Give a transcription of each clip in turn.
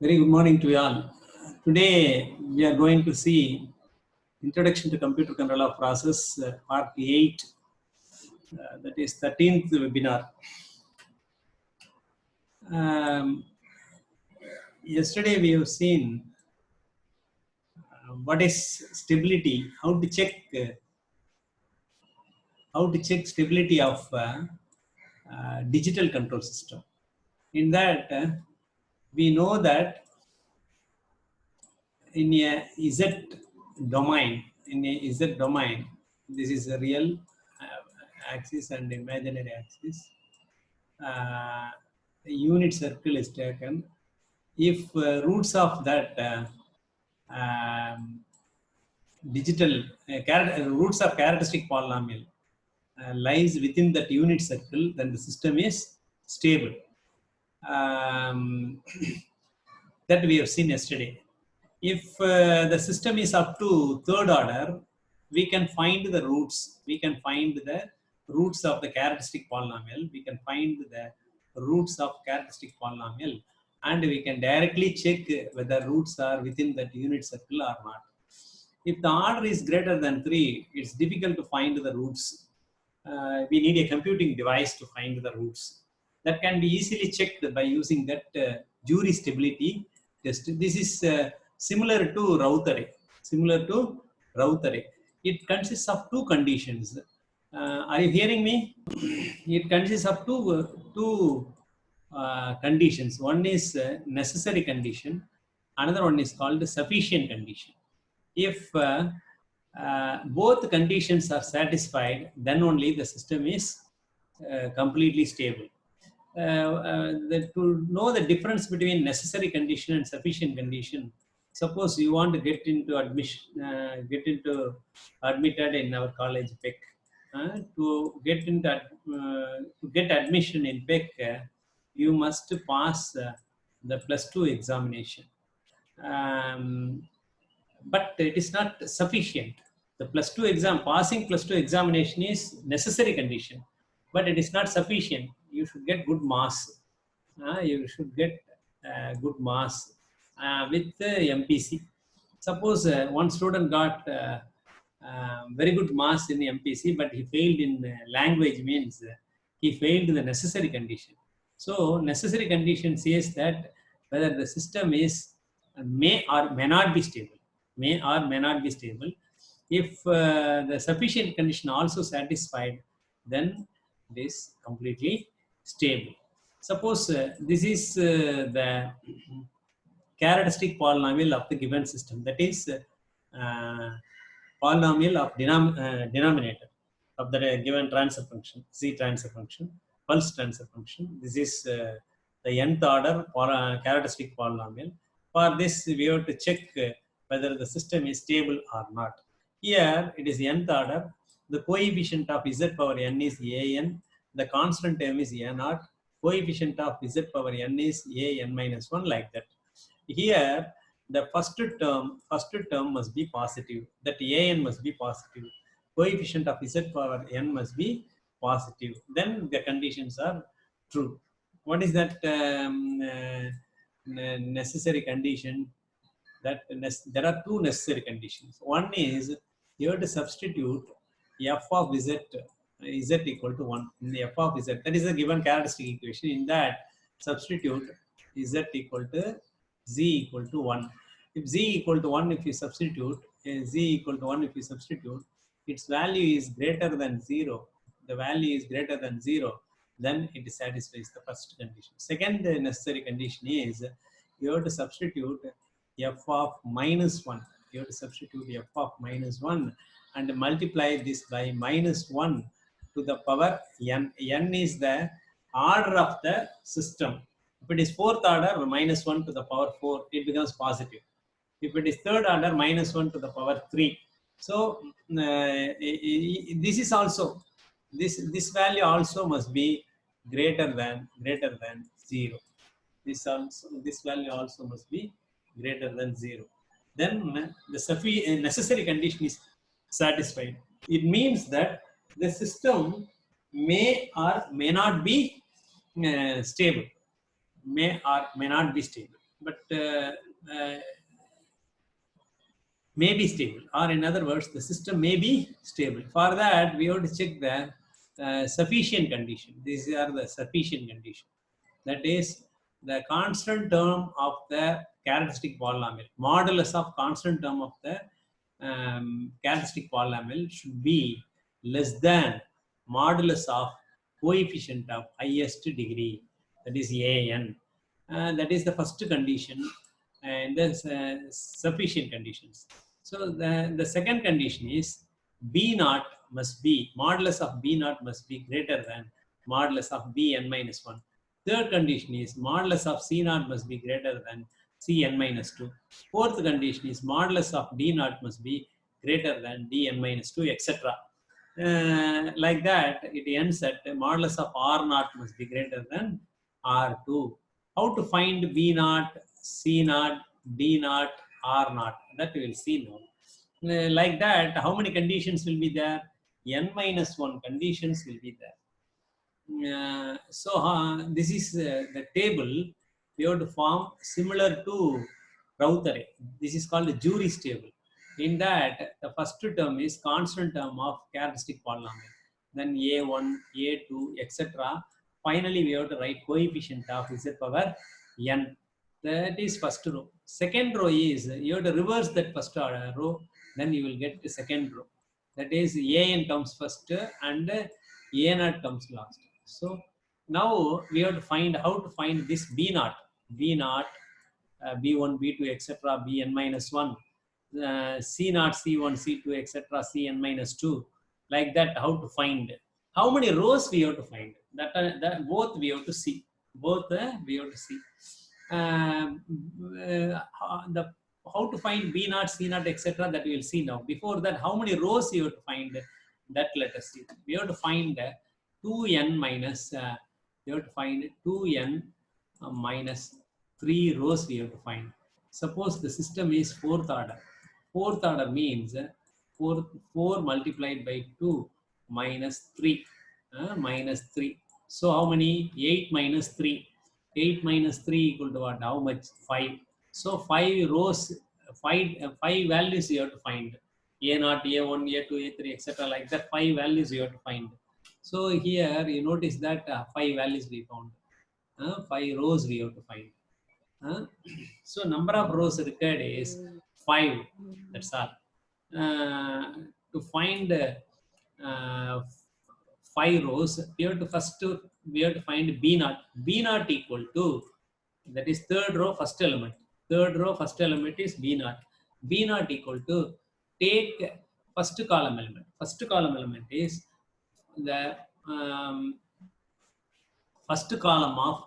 Very good morning to you all. Today we are going to see Introduction to Computer Control of Process, Part 8, that is 13th webinar. Yesterday we have seen what is stability, how to check stability of digital control system. In that, we know that in a Z domain, this is a real axis and imaginary axis. A unit circle is taken. If roots of that roots of characteristic polynomial lies within that unit circle, then the system is stable. That we have seen yesterday. If the system is up to third order, we can find the roots. We can find the roots of the characteristic polynomial. We can find the roots of characteristic polynomial, and we can directly check whether roots are within that unit circle or not. If the order is greater than 3, it's difficult to find the roots. We need a computing device to find the roots. That can be easily checked by using that jury stability test. This is similar to Routh array. It consists of two conditions. Are you hearing me? It consists of two conditions. One is necessary condition. Another one is called sufficient condition. If both conditions are satisfied, then only the system is completely stable. To know the difference between necessary condition and sufficient condition, suppose you want to get into admitted in our college PEC. To get admission in PEC, you must pass the +2 examination. But it is not sufficient. The passing +2 examination is necessary condition, but it is not sufficient. You should get good marks. You should get good marks with MPC. Suppose one student got very good marks in the MPC, but he failed in language, means he failed the necessary condition. So necessary condition says that whether the system is may or may not be stable. If the sufficient condition also satisfied, then it is completely stable. Suppose this is the characteristic polynomial of the given system, that is polynomial of denominator of the given transfer function, Z transfer function, pulse transfer function. This is the nth order characteristic polynomial. For this, we have to check whether the system is stable or not. Here, it is nth order. The coefficient of Z power n is an. The constant term is a0. Coefficient of Z power n is an-1, like that. Here, the first term must be positive. That an must be positive. Coefficient of Z power n must be positive. Then the conditions are true. What is that necessary condition? There are two necessary conditions. One is you have to substitute f of z equal to 1 in the f of z. That is the given characteristic equation. In that, substitute z equal to z equal to 1. If z equal to 1, if you substitute its value is greater than 0. The value is greater than 0. Then it satisfies the first condition. Second necessary condition is you have to substitute f of -1. You have to substitute f of -1 and multiply this by -1 to the power n. N is the order of the system. If it is fourth order, -1 to the power 4, it becomes positive. If it is third order, -1 to the power 3. So this is also this value also must be greater than 0. This value also must be greater than 0. Then the necessary condition is satisfied. It means that the system may or may not be stable. May or may not be stable. But may be stable, or in other words, the system may be stable. For that, we have to check the sufficient condition. These are the sufficient condition. That is the constant term of the characteristic polynomial. Modulus of constant term of the characteristic polynomial should be less than modulus of coefficient of highest degree, that is an. That is the first condition, and the sufficient conditions. So the second condition is B naught must be, modulus of B naught must be greater than modulus of Bn minus 1. Third condition is modulus of C naught must be greater than Cn minus 2. Fourth condition is modulus of D naught must be greater than Dn minus 2, etc. Like that, it ends at modulus of R naught must be greater than R2. How to find B naught, C naught, D naught, R naught? That we will see now. Like that, how many conditions will be there? N minus 1 conditions will be there. This is the table we have to form similar to Raut array. This is called the Jury's table. In that, the first term is constant term of characteristic polynomial. Then A1, A2, etc. Finally, we have to write coefficient of z power n. That is first row. Second row is, you have to reverse that first row, then you will get the second row. That is, an comes first and a naught comes last. So now we have to find how to find this b naught, b1, b2, etc., bn minus 1, c naught, c1, c2, etc., cn minus 2. Like that, how to find? How many rows we have to find? That both we have to see. Both we have to see. How to find b naught, c naught, etc., that we will see now. Before that, how many rows you have to find? That let us see. We have to find 2n minus, we have to find 2n minus 3 rows we have to find. Suppose the system is fourth order. Fourth order means 4 multiplied by 2 minus 3. Minus 3. So how many? 8 minus 3. 8 minus 3 equal to what? How much? 5. So 5 rows, 5 values you have to find. A0, A1, A2, A3, etc. Like that, 5 values you have to find. So here you notice that 5 values we found. 5 rows we have to find. So number of rows required is 5. That's all. To find 5 rows, we have to find B naught. B naught equal to, that is third row first element. Third row first element is B naught. B naught equal to, take first column element. First column element is the first column of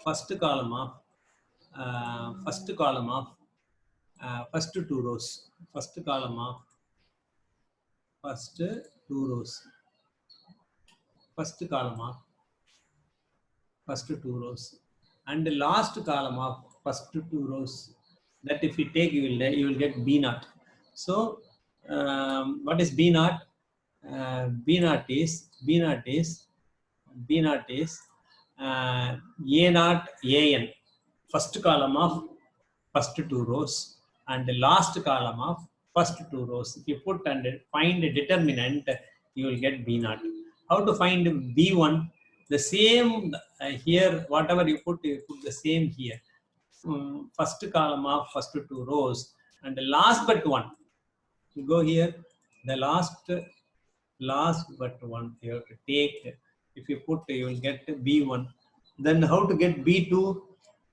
first two rows. First column of first two rows. First column of first two rows, and the last column of first two rows. That if you take, you will get B naught. So what is B naught? B naught is A naught AN, first column of first two rows, and the last column of first two rows. If you put and find a determinant, you will get B naught. How to find B1? The same here, whatever you put the same here. First column of first two rows, and the last but one. You go here, the last but one you have to take. If you put, you will get B1. Then how to get B2?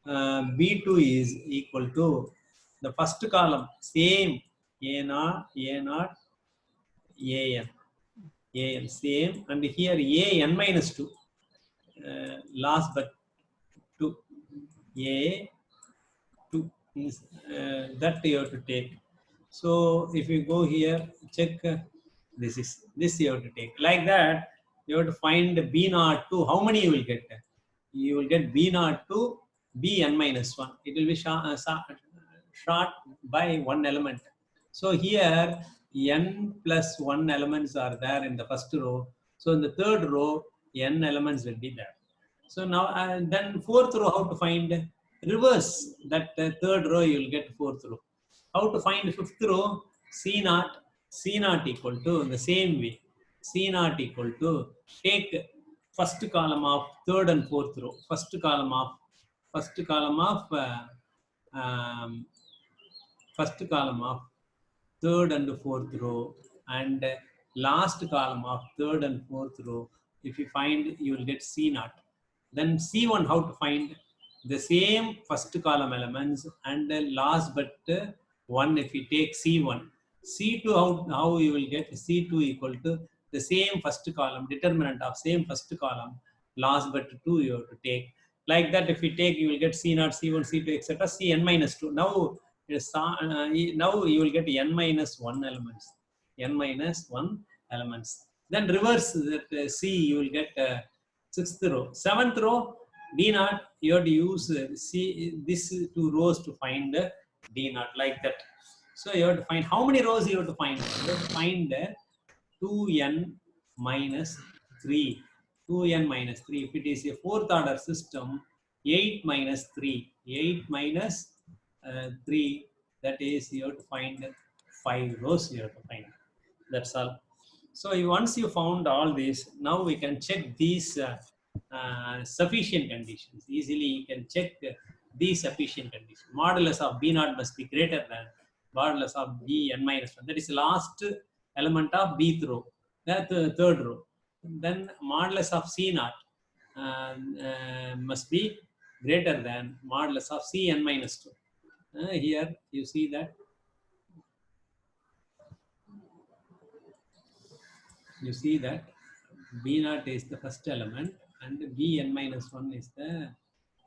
B2 is equal to the first column, same A0, A0, AN, same, and here AN minus 2. Last but 2, A2 is that you have to take. So if you go here, check this you have to take. Like that, you have to find B naught to, how many you will get? You will get B naught to Bn minus 1. It will be short by one element. So here n plus 1 elements are there in the first row. So in the third row, n elements will be there. So now, then fourth row, how to find? Reverse that third row, you will get fourth row. How to find fifth row? C naught equal to, the same way, C naught equal to, take first column of third and fourth row, first column of um, first column of third and fourth row, and last column of third and fourth row. If you find, you will get C naught. Then C1, how to find? The same first column elements and last but one, if you take C1. C2, how you will get? C2 equal to the same first column, determinant of same first column, last but 2 you have to take. Like that, if you take, you will get C0, C1, C2, etc. Cn minus 2. Now you will get n minus 1 elements. N minus 1 elements. Then reverse that C, you will get sixth row. Seventh row, D naught, you have to use this two rows to find D naught, like that. So you have to find how many rows you have to find. You have to find 2n minus 3. 2n minus 3. If it is a fourth order system, 8 minus 3. 8 minus 3. That is, you have to find 5 rows. You have to find. That's all. So once you found all this, now we can check these sufficient conditions. Easily you can check these sufficient conditions. Modulus of B naught must be greater than modulus of B n minus 1. That is the last element of B row. That's the third row. Then modulus of C naught must be greater than modulus of C n minus 2. Here you see that. You see that B naught is the first element and B n minus 1 is the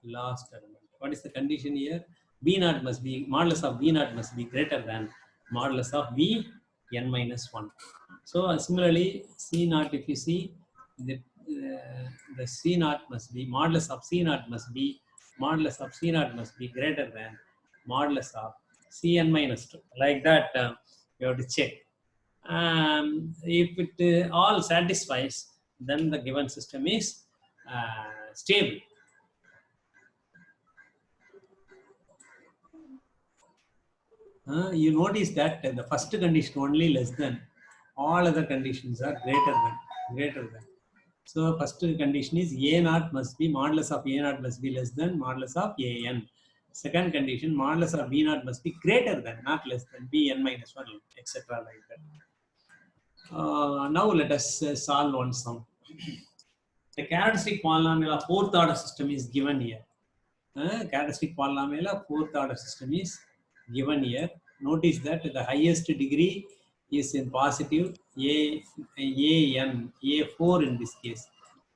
last element. What is the condition here? B naught must be, modulus of B naught must be greater than modulus of B n minus 1. So similarly, C naught, if you see, the C naught must be, modulus of C naught must be, modulus of C naught must be greater than modulus of C n minus 2. Like that, you have to check. If it all satisfies, then the given system is stable. You notice that the first condition only less than, all other conditions are greater than. So first condition is A naught must be, modulus of A naught must be less than modulus of An. Second condition, modulus of B naught must be greater than, not less than, Bn minus 1, etc. like that. Now let us solve one sum. The characteristic polynomial of fourth order system is given here. Characteristic polynomial of fourth order system is given here. Notice that the highest degree is in positive A4 in this case.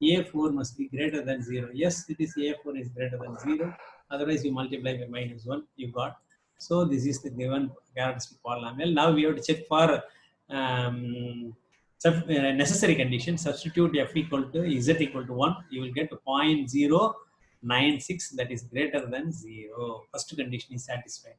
A4 must be greater than 0. Yes, it is A4 is greater than 0. Otherwise, you multiply by minus 1, you got. So this is the given characteristic polynomial. Now we have to check for necessary condition. Substitute f equal to z equal to 1. You will get 0.096, that is greater than 0. First condition is satisfied.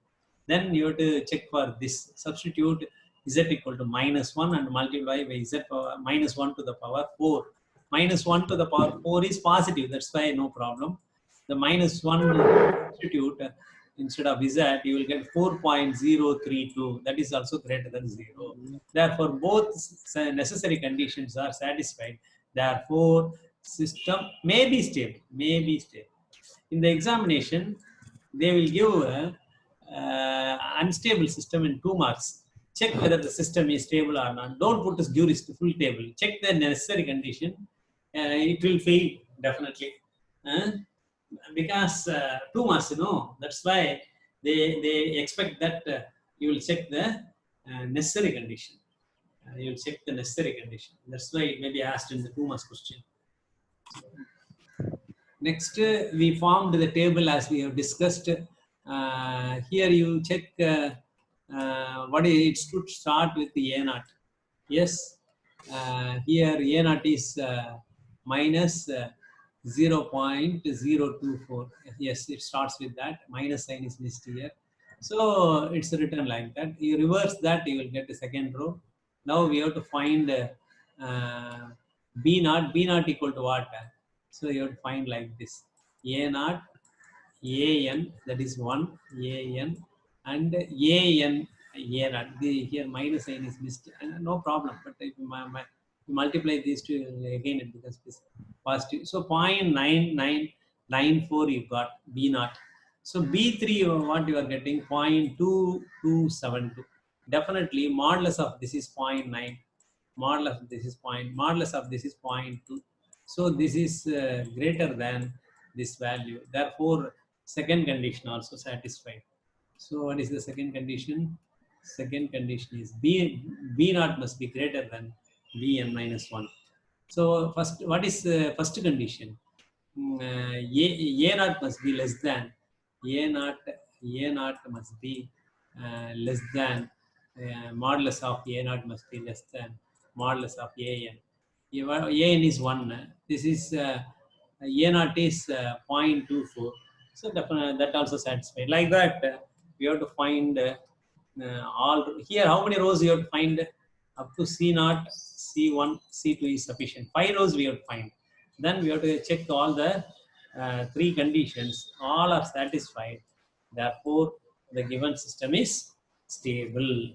Then you have to check for this. Substitute z equal to minus 1 and multiply by z power minus 1 to the power 4. Minus 1 to the power 4 is positive. That's why no problem. The minus 1 substitute instead of z, you will get 4.032. That is also greater than 0. Therefore, both necessary conditions are satisfied. Therefore, system may be stable. May be stable. In the examination, they will give unstable system in 2 marks. Check whether the system is stable or not. Don't put this jurist full table. Check the necessary condition. It will fail definitely. Because 2 marks, you know, that's why they expect that you will check the necessary condition. You will check the necessary condition. That's why it may be asked in the 2 marks question. Next, we formed the table as we have discussed. Here you check what it should start with the A naught. Yes, here A naught is minus 0.024. Yes, it starts with that. Minus sign is missed here. So it's written like that. You reverse that, you will get the second row. Now we have to find B naught. B naught equal to what? So you have to find like this. A naught, an, that is 1, an, and an, a naught. Here minus sign is missed. No problem. But if you multiply these two again, it becomes positive. So 0.9994 you got B naught. So B3, what you are getting, 0.2272. Definitely modulus of this is 0.9. Modulus of this is modulus of this is 0.2. So this is greater than this value. Therefore, second condition also satisfied. So what is the second condition? Second condition is B naught must be greater than Bn minus 1. So first, what is first condition? A naught must be less than A naught must be less than modulus of A naught must be less than modulus of An. An is 1. This is A naught is 0.24. So definitely that also satisfied. Like that, we have to find all here. How many rows you have to find? Up to C naught, C1, C2 is sufficient. 5 rows we have to find. Then we have to check all the 3 conditions. All are satisfied. Therefore, the given system is stable.